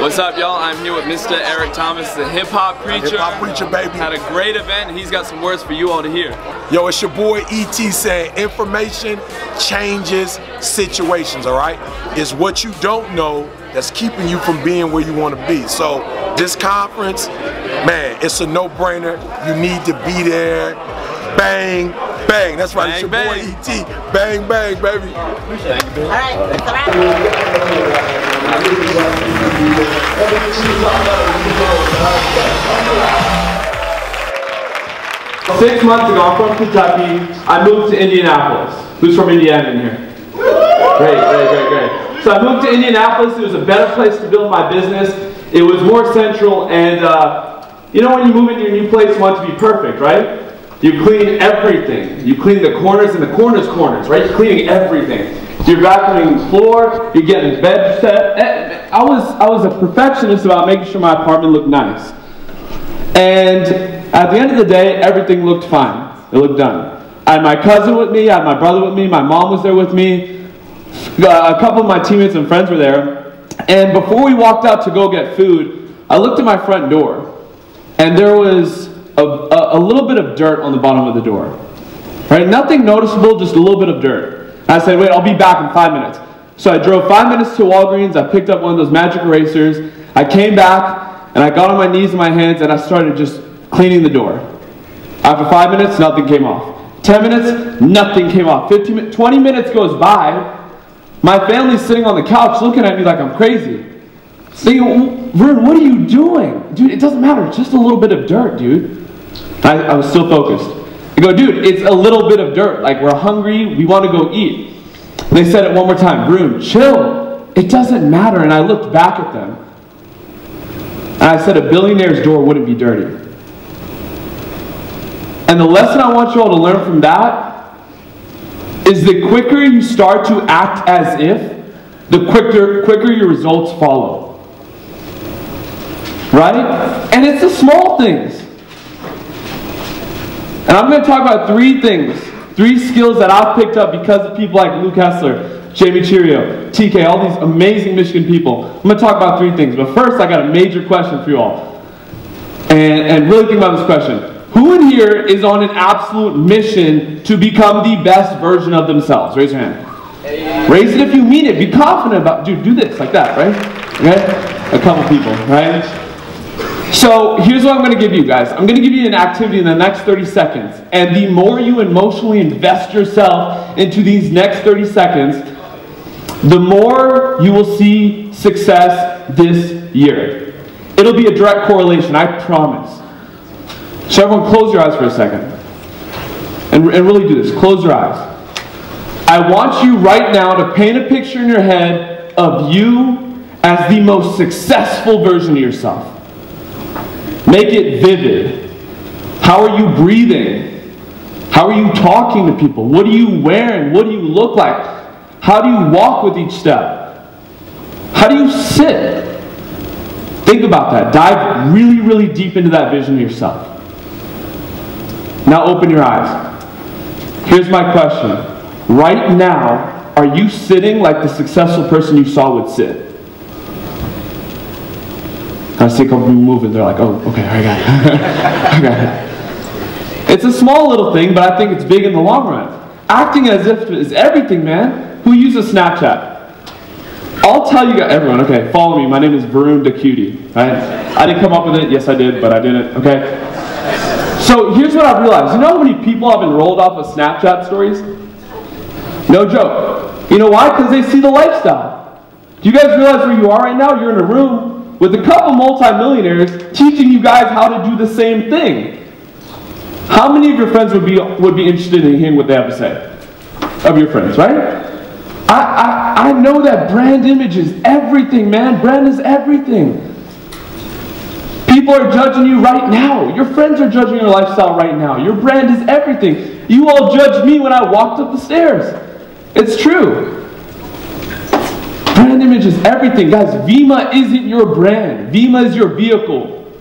What's up, y'all? I'm here with Mr. Eric Thomas, the hip-hop preacher. Hip-hop preacher, baby. Had a great event, and he's got some words for you all to hear. Yo, it's your boy E.T. saying information changes situations, all right? It's what you don't know that's keeping you from being where you want to be. So this conference, man, it's a no-brainer. You need to be there. Bang, bang. That's right, it's your boy E.T. Bang, bang, baby. Thank you, all right, that's all right. 6 months ago, I'm from Kentucky. I moved to Indianapolis. Who's from Indiana in here? Great. So I moved to Indianapolis. It was a better place to build my business. It was more central, and you know when you move into your new place, you want it to be perfect, right? You clean everything. You clean the corners and the corners, right? You're cleaning everything. You're vacuuming the floor. You're getting bed set. I was a perfectionist about making sure my apartment looked nice. And at the end of the day, everything looked fine. It looked done. I had my cousin with me. I had my brother with me. My mom was there with me. A couple of my teammates and friends were there. And before we walked out to go get food, I looked at my front door. And there was a little bit of dirt on the bottom of the door. Right? Nothing noticeable, just a little bit of dirt. I said, wait, I'll be back in 5 minutes. So I drove 5 minutes to Walgreens. I picked up one of those magic erasers. I came back, and I got on my knees and my hands, and I started just cleaning the door. After 5 minutes, nothing came off. 10 minutes, nothing came off. 20 minutes goes by. My family's sitting on the couch looking at me like I'm crazy. Saying, Varun, what are you doing? Dude, it doesn't matter. It's just a little bit of dirt, dude. I was still focused. I go, dude, it's a little bit of dirt. Like, we're hungry. We want to go eat. And they said it one more time. Varun, chill. It doesn't matter. And I looked back at them. And I said, a billionaire's door wouldn't be dirty. And the lesson I want you all to learn from that is the quicker you start to act as if, the quicker your results follow. Right? And it's the small things. And I'm going to talk about 3 things, 3 skills that I've picked up because of people like Luke Hessler, Jamie Cheerio, TK, all these amazing Michigan people. I'm going to talk about 3 things. But first, I got a major question for you all. And really think about this question. Who in here is on an absolute mission to become the best version of themselves? Raise your hand. Raise it if you mean it. Be confident about it. Dude, do this like that, right? Okay? A couple people, right? So here's what I'm going to give you guys. I'm going to give you an activity in the next 30 seconds. And the more you emotionally invest yourself into these next 30 seconds, the more you will see success this year. It'll be a direct correlation, I promise. So everyone close your eyes for a second. And really do this. Close your eyes. I want you right now to paint a picture in your head of you as the most successful version of yourself. Make it vivid. How are you breathing? How are you talking to people? What are you wearing? What do you look like? How do you walk with each step? How do you sit? Think about that. Dive really, really deep into that vision of yourself. Now open your eyes. Here's my question. Right now, are you sitting like the successful person you saw would sit? I see a couple people moving. They're like, oh, okay, I got it. I got it. It's a small little thing, but I think it's big in the long run. Acting as if is everything, man. Who uses Snapchat? I'll tell you guys, everyone, okay, follow me. My name is Varun Nigam, right? I didn't come up with it. Yes, I did, but I didn't, okay? So here's what I've realized. You know how many people have enrolled off of Snapchat stories? No joke. You know why? Because they see the lifestyle. Do you guys realize where you are right now? You're in a room with a couple multimillionaires teaching you guys how to do the same thing. How many of your friends would be interested in hearing what they have to say? Of your friends, right? I know that brand image is everything, man. Brand is everything. People are judging you right now. Your friends are judging your lifestyle right now. Your brand is everything. You all judged me when I walked up the stairs. It's true. Brand image is everything. Guys, Vima isn't your brand. Vima is your vehicle.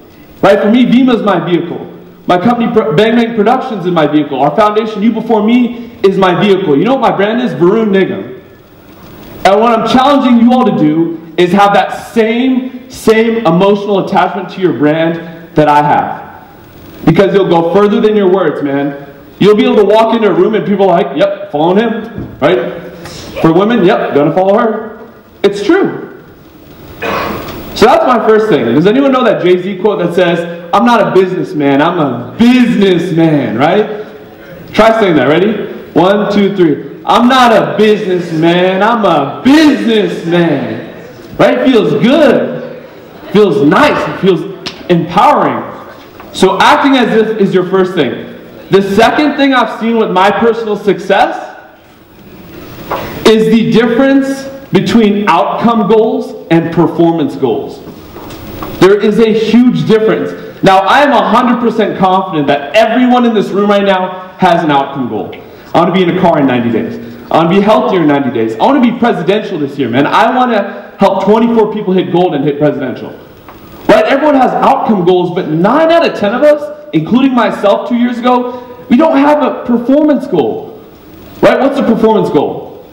Right? For me, Vima is my vehicle. My company, Bang Bang Productions, is my vehicle. Our foundation, You Before Me, is my vehicle. You know what my brand is? Varun Nigam. And what I'm challenging you all to do is have that same emotional attachment to your brand that I have. Because you'll go further than your words, man. You'll be able to walk into a room and people are like, yep, following him, right? For women, yep, gonna follow her. It's true. So that's my first thing. Does anyone know that Jay-Z quote that says, I'm not a businessman, I'm a businessman, right? Try saying that, ready? 1, 2, 3. I'm not a businessman, I'm a businessman. Right? Feels good. Feels nice. It feels empowering. So acting as if is your first thing. The second thing I've seen with my personal success is the difference between outcome goals and performance goals. There is a huge difference. Now, I am 100% confident that everyone in this room right now has an outcome goal. I want to be in a car in 90 days. I want to be healthier in 90 days. I want to be presidential this year, man. I want to help 24 people hit gold and hit presidential. Right? Everyone has outcome goals, but 9 out of 10 of us, including myself 2 years ago, we don't have a performance goal. Right? What's the performance goal?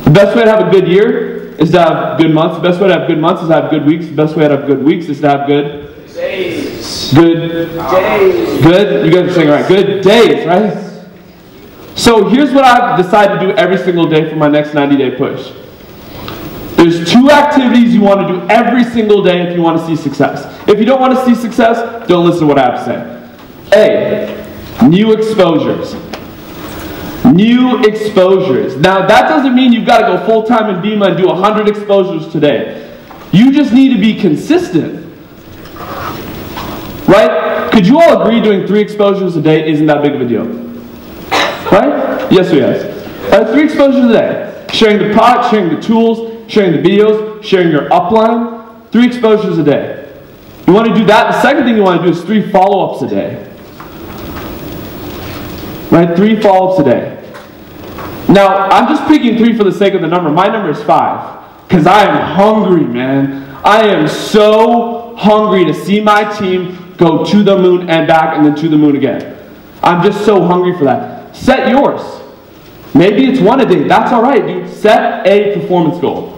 The best way to have a good year is to have good months. The best way to have good months is to have good weeks. The best way to have good weeks is to have good days. Good days. Good? You guys are saying right. Good days, right? So here's what I've decided to do every single day for my next 90-day push. There's 2 activities you want to do every single day if you want to see success. If you don't want to see success, don't listen to what I have to say. A, new exposures. New exposures. Now that doesn't mean you've got to go full-time in Bima and do 100 exposures today. You just need to be consistent. Right? Could you all agree doing 3 exposures a day isn't that big of a deal? Right? Yes or yes? 3 exposures a day. Sharing the product, sharing the tools, sharing the videos, sharing your upline. 3 exposures a day. You want to do that. The second thing you want to do is 3 follow-ups a day. Right? 3 follow-ups a day. Now, I'm just picking 3 for the sake of the number. My number is 5. Because I am hungry, man. I am so hungry to see my team go to the moon and back and then to the moon again. I'm just so hungry for that. Set yours. Maybe it's 1 a day. That's all right, dude. Set a performance goal.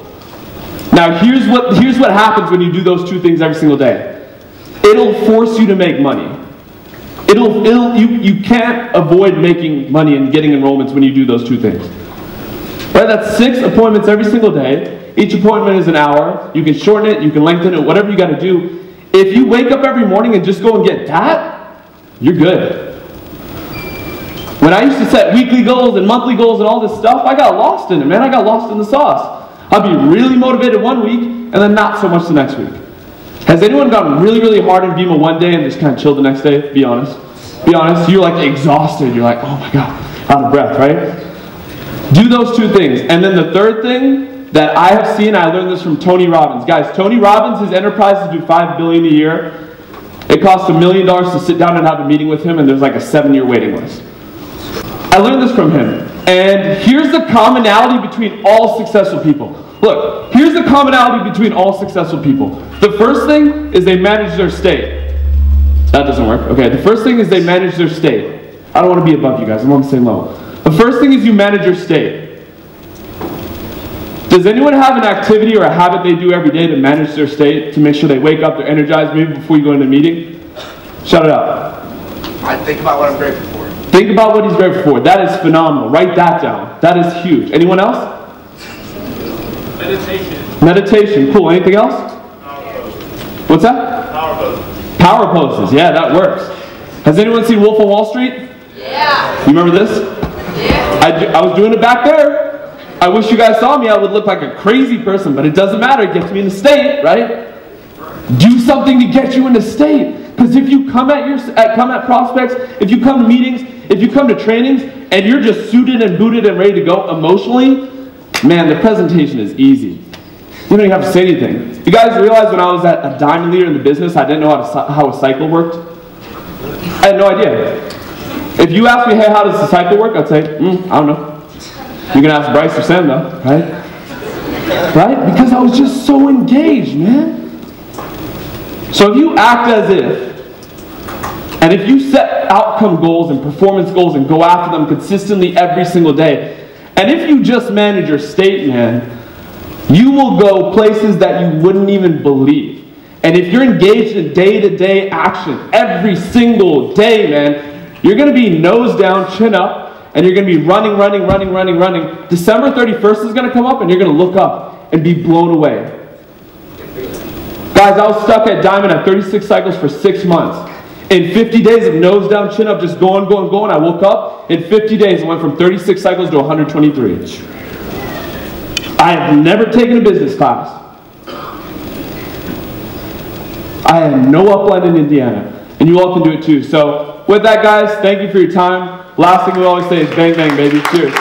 Now, here's what happens when you do those 2 things every single day. It'll force you to make money. You can't avoid making money and getting enrollments when you do those 2 things. Right? That's 6 appointments every single day. Each appointment is an hour. You can shorten it, you can lengthen it, whatever you got to do. If you wake up every morning and just go and get that, you're good. When I used to set weekly goals and monthly goals and all this stuff, I got lost in it, man. I got lost in the sauce. I'd be really motivated one week and then not so much the next week. Has anyone gotten really, really hard in Bima one day and just kind of chilled the next day? Be honest. Be honest. You're like exhausted. You're like, oh my God, out of breath, right? Do those 2 things. And then the third thing that I have seen, I learned this from Tony Robbins. Guys, Tony Robbins, his enterprises do $5 billion a year. It costs $1 million to sit down and have a meeting with him, and there's like a 7-year waiting list. I learned this from him. And here's the commonality between all successful people. Look, here's the commonality between all successful people. The first thing is they manage their state. That doesn't work. Okay, the first thing is they manage their state. I don't want to be above you guys. I'm on the same level. The first thing is you manage your state. Does anyone have an activity or a habit they do every day to manage their state, to make sure they wake up, they're energized, maybe before you go into a meeting? Shout it out. I think about what I'm grateful for. Think about what he's grateful for. That is phenomenal. Write that down. That is huge. Anyone else? Meditation. Meditation. Cool. Anything else? Power poses. What's that? Power poses. Power poses. Yeah, that works. Has anyone seen Wolf of Wall Street? Yeah. You remember this? Yeah. I was doing it back there. I wish you guys saw me. I would look like a crazy person, but it doesn't matter. It gets me in a state, right? Do something to get you in a state. Because if you come at prospects, if you come to meetings, if you come to trainings, and you're just suited and booted and ready to go emotionally, man, the presentation is easy. You don't even have to say anything. You guys realize when I was a diamond leader in the business, I didn't know how a cycle worked? I had no idea. If you ask me, hey, how does the cycle work? I'd say, I don't know. You can ask Bryce or Sam though, right? Right? Because I was just so engaged, man. So if you act as if, and if you set outcome goals and performance goals and go after them consistently every single day, and if you just manage your state, man, You will go places that you wouldn't even believe. And if you're engaged in day-to-day action every single day, man, you're going to be nose down, chin up, and you're going to be running. December 31st is going to come up, and you're going to look up and be blown away. Guys, I was stuck at Diamond at 36 cycles for 6 months. In 50 days of nose down, chin up, just going, I woke up. In 50 days, I went from 36 cycles to 123. I have never taken a business class. I have no upline in Indiana. And you all can do it too. So with that, guys, thank you for your time. Last thing we always say is bang, bang, baby. Cheers.